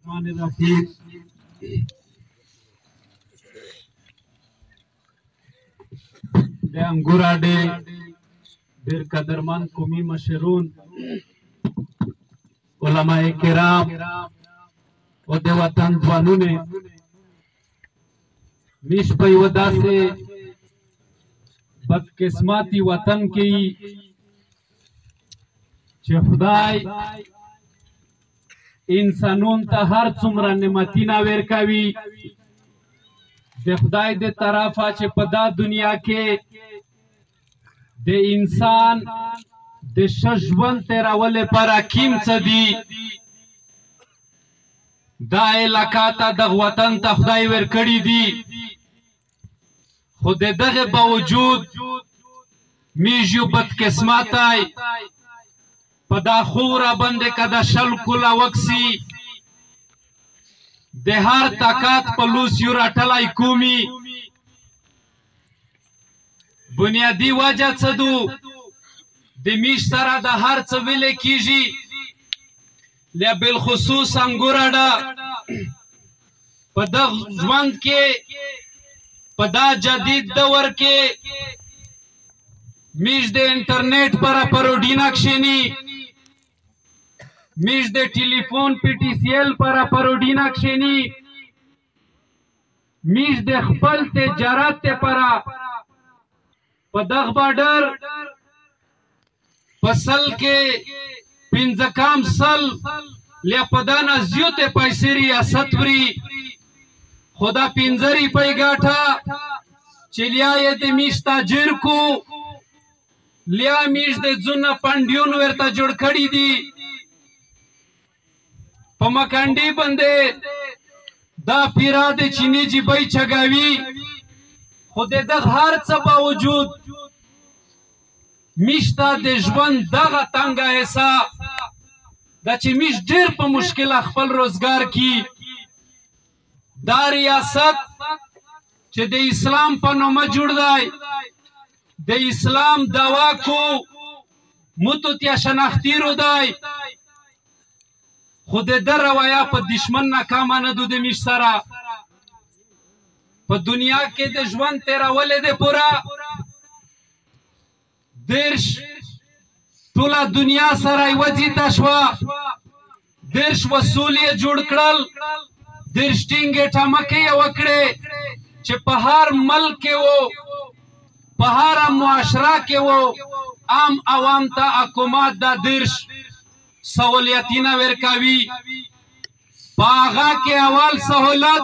الرحمن الرحیم د انګور اډې ډېر قدرمن قومي مشرون علماء کرام او د وطن ځوانونه میش په یو داسې بدقسمتي وطن کې چې خدای انسانون ته هر څومره نعمتونه ورکوي د خدای د طرفه چې په دا دنیا کې د انسان د ښه ژوند تېرولو لپاره کیم څه دي دا علاقه ته دغه وطن ته خدای ورکړي دي خو د دغه باوجود میږ یو بدقسمتی په دا خوره باندې که د شل کله وکسي د هر طاقت په لوس یو راټلی کومي بنیادي وجه څه دو د میش سره د هر څه ویلې کیږي له بالخصوص انګور اډه په دغه ژوند کې په دا جدید دور کې میش د انټرنیټ پر پروډینا کښینی میش د ټلیفون پی ټی سی ایل پر پروډینا کښینی میش د خپل تجارت پر په دغه بارډر فصل کې پنځه کام سل لیاپدانه زیوته پیسې ریاست وری خدا پنځری پي ګاټه چلیا یې د میش تاجر کو لیا میش د ځونه پاندیون ورته جوړ کړی دي په مکانډي باندې دا پیرا د چینی جی بای چګاوي خو د هر څه باوجود میشته د ژوند دغه تنګه حصه دا چې میش ډېر په مشکله خپل روزګار کی دا ریاست چې د اسلام په نومه جوړ دی د اسلام دوا کو متوتیا شناختی رو دی خود در روایا په دشمن ناکامه نه دو د میش سره په دنیا کې د ژوند تیرولې د پورا درش ټوله دنیا سره وځي شوه درش وصول یې جوړ کړل درش ټینګې ټمکې یې وکړې چې په هر ملک کې و په هر معاشره کې و عام عوام ته حکومت دا درش سہولیتونه ورکوي په هغه کې اول سہولت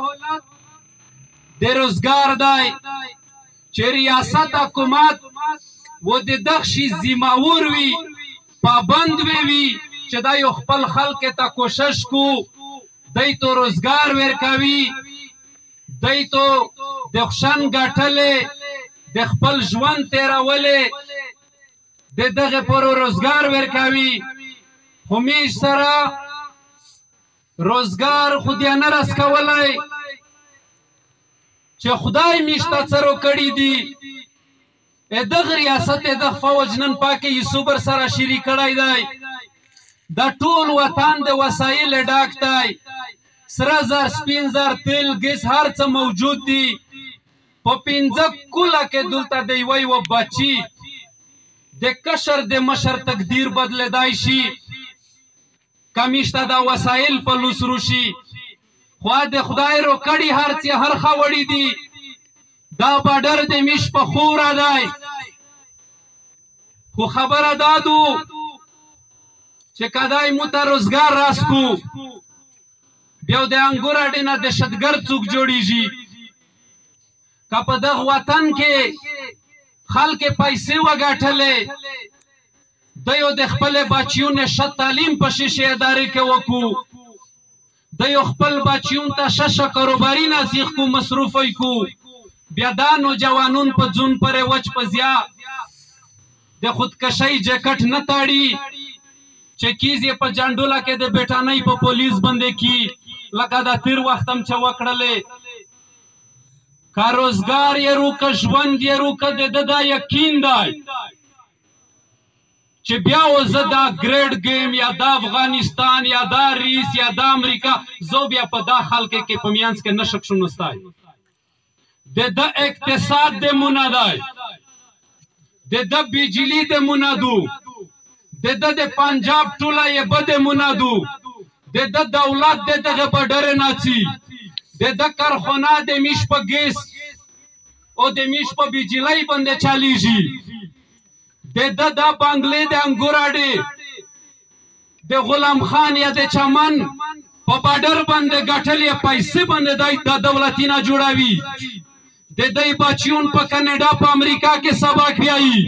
د روزګار دی چې ریاست حکومت و د دغه شي ذمہور وي پابند وي چې دا یو خپل خلک ته کوشش کو دی تو روزګار ورکوي دی تو د خوشن ګټلې د خپل ژوند تیرولې د دغه پر روزګار ورکوي خو میش سره روزګار خو دې نه رس کولی چې خدای میش ته څه روکړي دي دغه ریاست دغه فوج نن پاکې یوسوبر سره شریک کړی دی دا ټول وطن د وسایل ډاک دی سره زر سپین زر تیل ګیس هر څه موجود دي په پنځه کوله کې دلته د یوه بچي د کشر د مشر تقدیر بدلېدای شي کمیشته دا وسایل په لوس روشي خوا د خدای روکړي هر څه هر خاوړي دي دا بارډر د میش په خوره دی خو خبره دادو چې کدای مو ته روزګار راسکو بیا د انګور اډې نه دهشتګرد څوک جوړیږي که په دغه وطن کې خلک پیسې وګټلې دیو د خپل بچیون ښه تعلیم په شیشه ادارې کې وکړو دیو خپل بچیون ته ښه کاروباري نصیح کو مصروفی کو بیا دا نوجوانون په ځون پرې وچ په زیا د خودکشۍ جاکټ نه تاړي چې کیږي په جانډوله کې د بیټانۍ په پولیس باندې کی لکه دا تیر وخت هم چې وکړلې که روزګار یې روکه ژوند یې روکه د ده دا یقین دی چې بیا و زه دا ګریډ گیم یا دا افغانستان یا دا ریس یا دا امریکا زه بیا په دا خلک کې په میانځ کې نه شک شونستی د اقتصاد د منادای د بجلی د منادو د پنجاب ټوله یې بد منادو د دولت د دغه بډر ناڅي د کارخانه د میش په ګیس او د میش په بجلی باندې چالیږي د بنگلې د انګور اډې د غلام خان یا د چمن په بډر باندې ګټلې پیسې باندې د دولتینه جوړوي د دې بچیون په کاناډا په امریکا کې سبق بیایي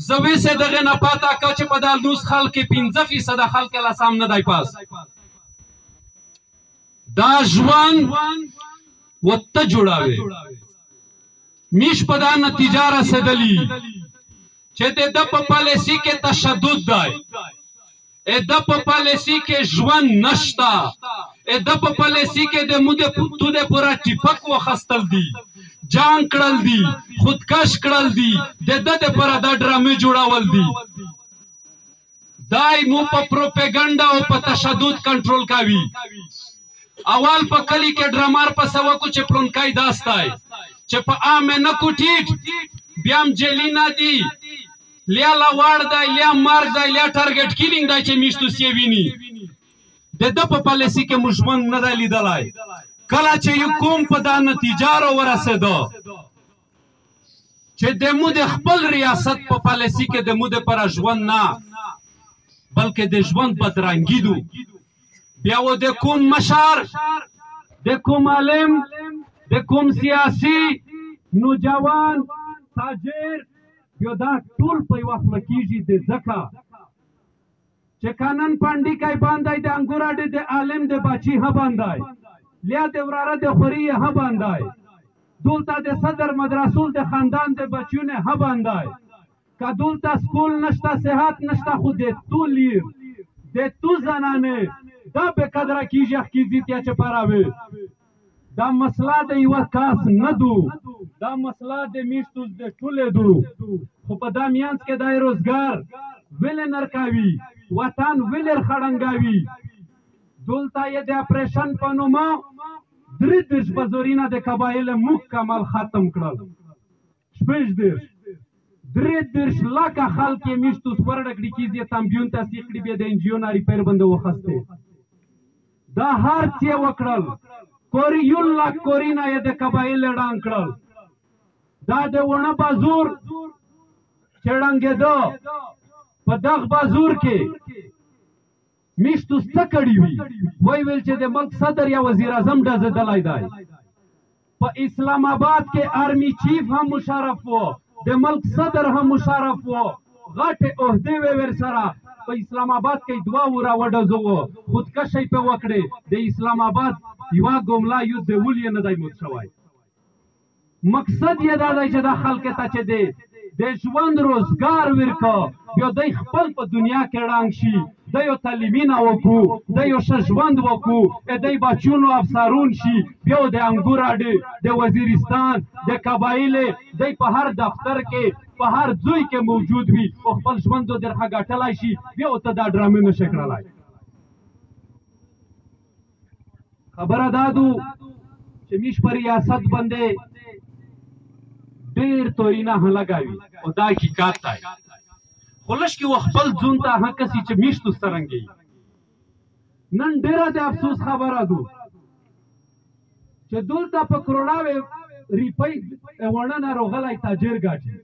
زوی سے دغه نه پاتا کا چې په دالدوس خلک 15% خلک لا سام نه دی پاس دا ژوند وته جوړاوي میش په دا نتیجه رسیدلی چې د په پالیسی کې تشدد دی د په پالیسی کې ژوند نشتا د په پالیسی کې د موده تو د پورا ټیپک وخستل دي جان کړل دي خودکش کړل دي د پر دا ډرامې جوړاول دي دای مو په پروپاګاندا او په تشدد کنټرول کوي اول په کلی کې ډرامار په سوا کو چې پلونکای داستای چې په عامه نه کوټیټ بیام جلینا دي لیا لا وړ دی لیا مارګ دی لیا ټارګټ کیلینګ دی چې میشتو سی ویني د په پالیسی کې مشمن نه دی لیدلای کله چې یو کوم په دا نتیجه را ورسېدو چې د مو د خپل ریاست په پالیسی کې د مو د پر ژوند نه بلکې د ژوند بدرنګي دو بیا و د کوم مشر د کوم عالم د کوم سیاسي نوجوان تاجر بیا دا ټول په یوه خوله کېږي د ځکه چې کانن پانډي کای باندای د انګور اډې د عالم د باچي ها باندای لیا د وراره د خوري ها باندای دولته د صدر مدرسول د خاندان د بچیونه ها باندای که دولته سکول نشته صحت نشته خو د تو لیر د تو زنانه دا به قدره کیږي خکیزی تیا چې پراوي دا مسله د یو کاس نه دو دا مسله د میشتو د ټوله دو خو په دا میانس کې د روزګار ویل نرکاوي وطن ویل خړنګاوي دولته یې د اپریشن په نومه درې دیرش بزورینه د قبایل مکمل ختم کړل شپږ دیرش درې دیرش لاکه خلک یې میشتو ورډکړي کیږي تمبیون تاسیق کړي به د انجیو ناری پیر باندې وخسته دا هر څه وکړل کوریون لا کورینا یې د قبایل ډان کړل دا د ونه بازور چړنګېدو په دغ بازور کې میشتو څه کړي وي وای ویل چې د ملک صدر یا وزیر اعظم ډزېدلی دی په اسلام آباد کې آرمی چیف هم مشرف و د ملک صدر هم مشرف و غټې عهدې وې ورسره په اسلام آباد کې دوه ورا وډزو خودکشي په وکړې د اسلام آباد یوه ګملا یو د ولې نه دی موت شوی مقصد یې دا دی چې دا خلک ته چې دی د ژوند روزګار ورکو بیا دی خپل په دنیا کې ړنګ شي دی یو تعلیمینه وکړو دی یو ښه ژوند وکړو دی بچونو افسرون شي بیا د انګور اډې د وزیرستان د قبایلې دی په هر دفتر کې په هر ځای کې موجود وي او خپل ژوند درخه ګټلی شي بیا ورته دا ډرامې نشي کړلی خبره دا دو چې میش په ریاست باندې ډېر تورینه لګوي او دا حقیقت دی خو لږ کې و خپل ځون ته هغه کسي چې میشتو څرنګې نن ډېره د افسوس خبره ده چې دلته په کروڑاوې ریپۍ ونه نه روغلی تاجر ګاټي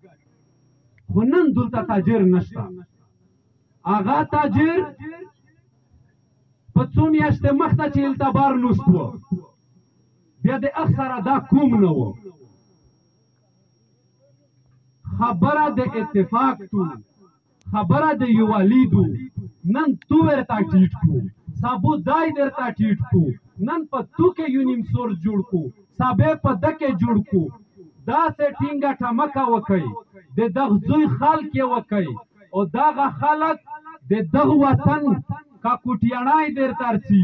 خو نن دلته تاجر نشته هغه تاجر په څو میاشتې مخته چې التبار نوست و بیا د اکثره دا کوم نه و خبره د اتفاق تو خبره د یووالي دو نن تو ورته ټیټ کو سابو دای درته ټیټ کو نن په تو کې یونیم سورس جوړ کو سابه په دکې جوړ کو دا سه ټینګه ټمکه وکي د دغ زوی خلک یې وکي او دغه خلک د دغ وطن کا کوټیانای در ترسي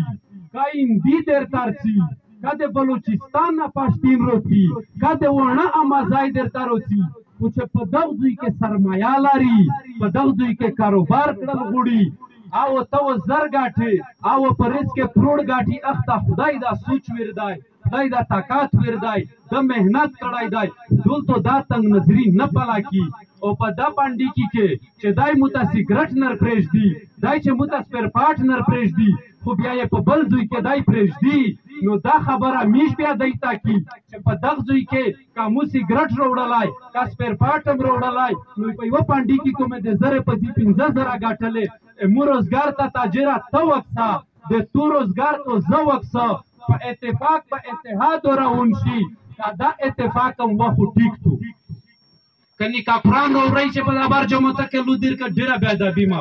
کا هندي در ترسي کا د بلوچستان نه پښتين روتی کا د ونه امازای در تروسی خو چې په دغه ځای کې سرمایه لري په دغه ځای کې کاروبار کړل غواړي او ته زر ګاټې او په رزق کې پروړ ګاټي اخته خدای دا سوچ ور دی خدای دا طاقت ور دی د مهنت کړای دی دلته دا تنگ نظری نه پلا کی او په دا باندې کې چې دای موته سیګریټ نر پرېږدي دای چې موته سپیر پارټ نر پرېږدي خو بیا یې په بل ځای کې دای پرېږدي نو دا خبره میش بیا دی تاکي چې په دغه ځای کې کوم سیګریټ وروړلای کا سپیر پارټ هم وروړلای نو په یو باندې کې کومه د زره په 15000 غاټلې مو روزګار ته تاجره تو وکسا د تو روزګار تو زو وکسا په اتفاق په اتحاد راون شي دا اتفاق هم وخت ټیک تو کني کا قران اوري چې په بار جمعه کې لو دیر کا ډیره بیا د بیمه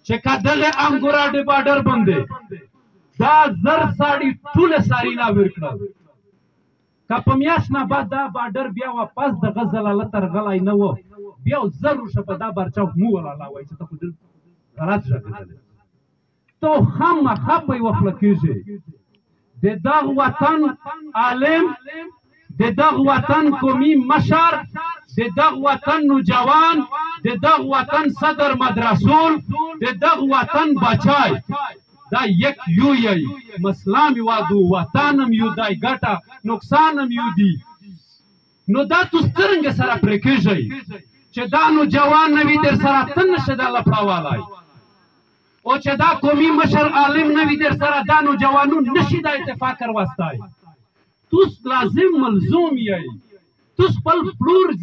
چې کا دغه انګورا د بارډر باندې دا زر ساړي ټول ساری لا ورکړه کا پمیاس نه بعد دا بارډر بیا واپس د غزل الله تر غلای نه و بیا زر شپ دا برچاو مو ولا لا وای چې ته خو غلط ځګل تو هم خپې وخت کېږي د دغه وطن عالم د دغه وطن قومي مشر د دغه وطن نوجوان د دغه وطن صدر مدرسول د دغه وطن بچای دا یک یو یی مسلمان وادو وطنم یو دای ګټه نقصانم یو دی نو دا تسترنګ سره پرکېږي چې دا نوجوان نوی در سره تن نشه د لپړوالای او چې دا قومي مشر عالم نوی در سره دا نوجوانو نشي د اتفاق وروستای توس لازم ملزوم یی توس پل پلور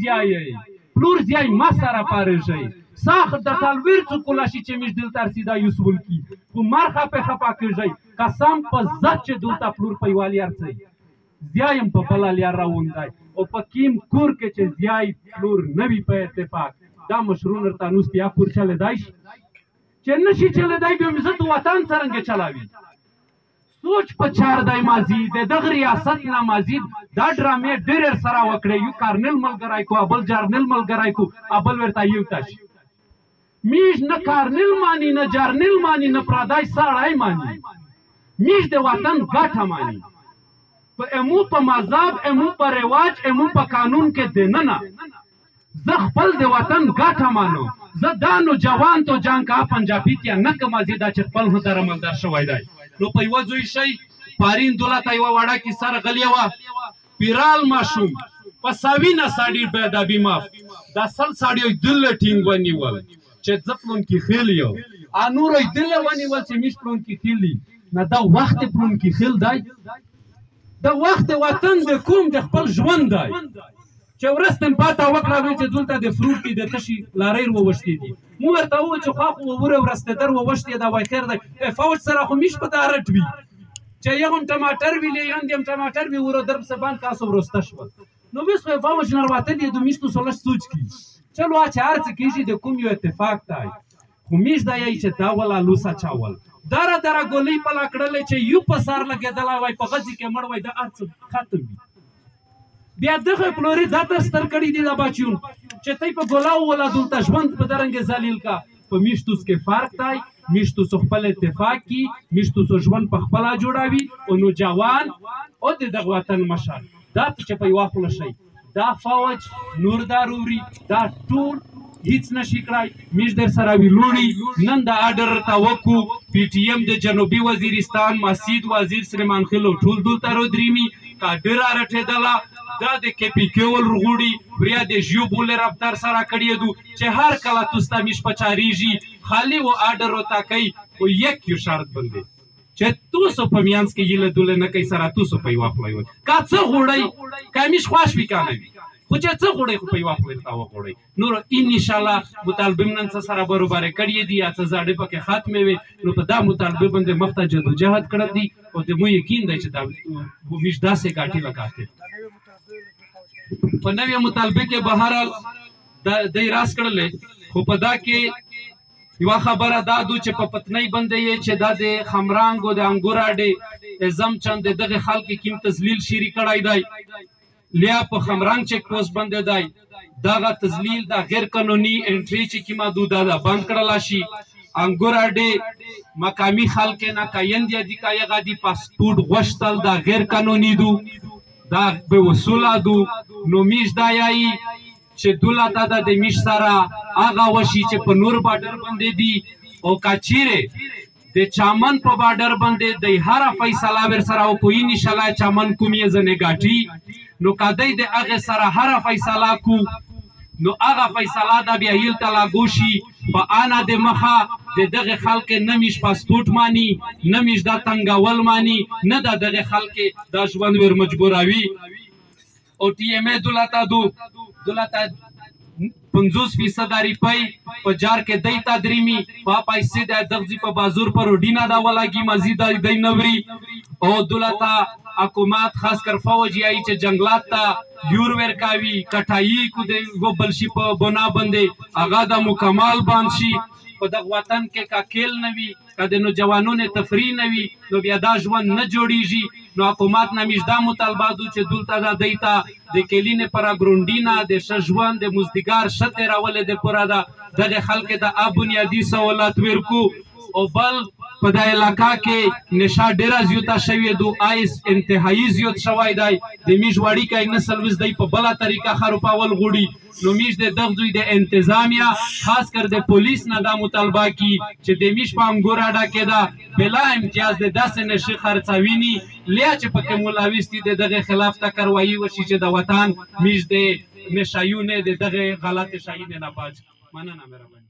زیای ما سره پارېږي ساخ د تلویر څوکولا شي چې مش دل ترسیدا یوسول کی کو مرخه په خپا کېږي قسم په ذات چې دلته پلور پیوالي ارڅي زیایم په بلال یا راوندای او په کیم کور کې چې زیای پلور نوی په اتفاق دا مشرون ورته نوستیا کور چلے دای چې نشي چلے دای به عزت وطن څنګه چلاوي سوچ په چار دای مازی د دغه ریاست نه مازید دا ډرامې ډېر سره وکړي یو کارنل ملګری کو ابل جرنل ملګری کو ابل ورته یو تاش میش نه کارنل مانی نه جرنل مانی نه پرادای سړای مانی میش د وطن ګټه مانی په امو په مذهب امو په رواج امو په قانون کې دننه زه خپل د وطن ګټه مانو زه دا نوجوان تو جان کا پنجابی ته نه کما زیاده چې خپل هدر ملدار شوی دی نو په یو ځای شي پارین دولت ایو وړه کی سر غلیوا پیرال ماشوم پساوینه ساډي به د بیماف د سل ساډي دل ټینګ ونیول چې ځپلون کی خېلیو ا نور دل ونیول چې میشپلون کی خېلی نه دا وخت پلون کی خېل دی دا وخت وطن د کوم د خپل ژوند دی چې ورستم پاته وکړه چې دلته د فروټ کې د تشي لارې ووشتې دي مو ورته و چې خو وره ورسته در ووشتې دا وای خیر دی فوج سره خو میش په دارټ وی چې یو ټماټر ویلې یوندم ټماټر وی ورو درب سبان کاسو ورسته شو نو وس خو فوج نرواته دي د میشتو سولش سوچ کی چلو اچار څه کیږي د کوم یو اتفاق دی خو میش دا یی چې دا ولا لوسا چاول دره ګولې په لاکړلې چې یو په سر لګیدلا وای په غزي کې مړ وای د ارڅ ختم بیا دغه پلوري ذات ستر کړي دي دا بچون چې تای په ګولاو ولا دلته ژوند په درنګ ذلیل کا په میشتوس کې فرق دی میشتوس خپل اتفاق کی میشتوس ژوند په خپل جوړاوي او نو جوان او د وطن مشر دا چې په یو خپل شي دا فوج نور داروري دا ټول هیڅ نشي کړای میش در سره ویلونی نن دا آرډر تا وکو پی ټی ایم د جنوبي وزیرستان مسجد وزیر سلیمان خلو ټول دلته رو دریمی کاډر راټیدلا دا د کې پی کېول رغوړي وریا د ژیو بولر افطار سره کړی دو چې هر کله توستا میش پچاریږي خالی و آرډر وتا کوي او یک یو شرط بندي چې توسو په میانس کې یله دوله نه کوي سره توسو په واخلای و کا څه غوړی کمیش خوښ وکانه خو چې څه غوړی خو په واخلای تا وغوړی نور ان شاء الله مطالبه نن سره برابر کړی دي یا څه زاړه پکې ختمه وي نو په دا مطالبه باندې مخته جدوجہد کړی دي او د مو یقین دی چې دا میش داسې کاټي لګاته په نوې مطالبه کې بهرال د راس کړلې خو په دا کې یو خبره دادو چې په پتنۍ باندې چې دا د خمرانګو د انګوراډي زم چند دغه خلک کیم تذلیل شری کړای دی لیا په خمرانګ چک پوسټ باندې دی دغه تذلیل دا غیر قانوني انټری چې کی محدوده ده بند کړل شي انګوراډي مقامی خلک نه کایند دي کای غادي پاسپورت غوښتل دا غیر قانوني دو دا به وصوله دو نو میش دا یای چې دولته د میش سره هغه وشي چې په نور بارډر باندې دي او کچیره د چامن په بارډر باندې د هر فیصله ور سره او کوئی نشاله چامن کومې زنه غاټي نو کدی د هغه سره هر فیصله کو نو هغه فیصله د بیا هیل تلا ګوشي په انا د مخه دغه خلک نمیش پاسپورت مانی نمیش د تنگاول مانی نه دغه خلک د ژوند ور مجبوروي او ټي ام ای دولته 50% روپۍ په جار کې دی تدریمی په پیسې د دغزي په بازور پر وډینا دا ولاګي مزید دی نوري او دولته حکومت خاص کر فوجي ای چې جنگلات ته یور ورکاوي کټایي کو د بلشي په بنا باندې هغه د مکمل باندې په دغه وطن کې کاکل نوي کده نو جوانونه تفریح نوي نو بیا دا ژوند نه جوړیږي نو حکومت نمیش دا مطالبه دو چې دلته دا دیتا د کلینه پر ګروندینا د شژوند د مزدګار شته راولې د پورا دغه خلک د بنیادی سہولت ورکو او بل په دا علاقہ کې نشه ډیره زیاته شوی دو آیس انتهایی زیات شوی دی د میش وړي کې نسل وز دی په بل طریقه خروپاول غوړي نو میش د دغزوی د انتظامیه خاص کر د پولیس نه دا مطالبه کی چې د میش په انګوراډا کې دا بلا امتیاز د 10 نشه خرڅوینی لیا چې په مولاویستی دغه خلاف تکروایی وشي چې د وطن میش د نشایونه دغه غلط شاهین نه پاج مننه مهرباني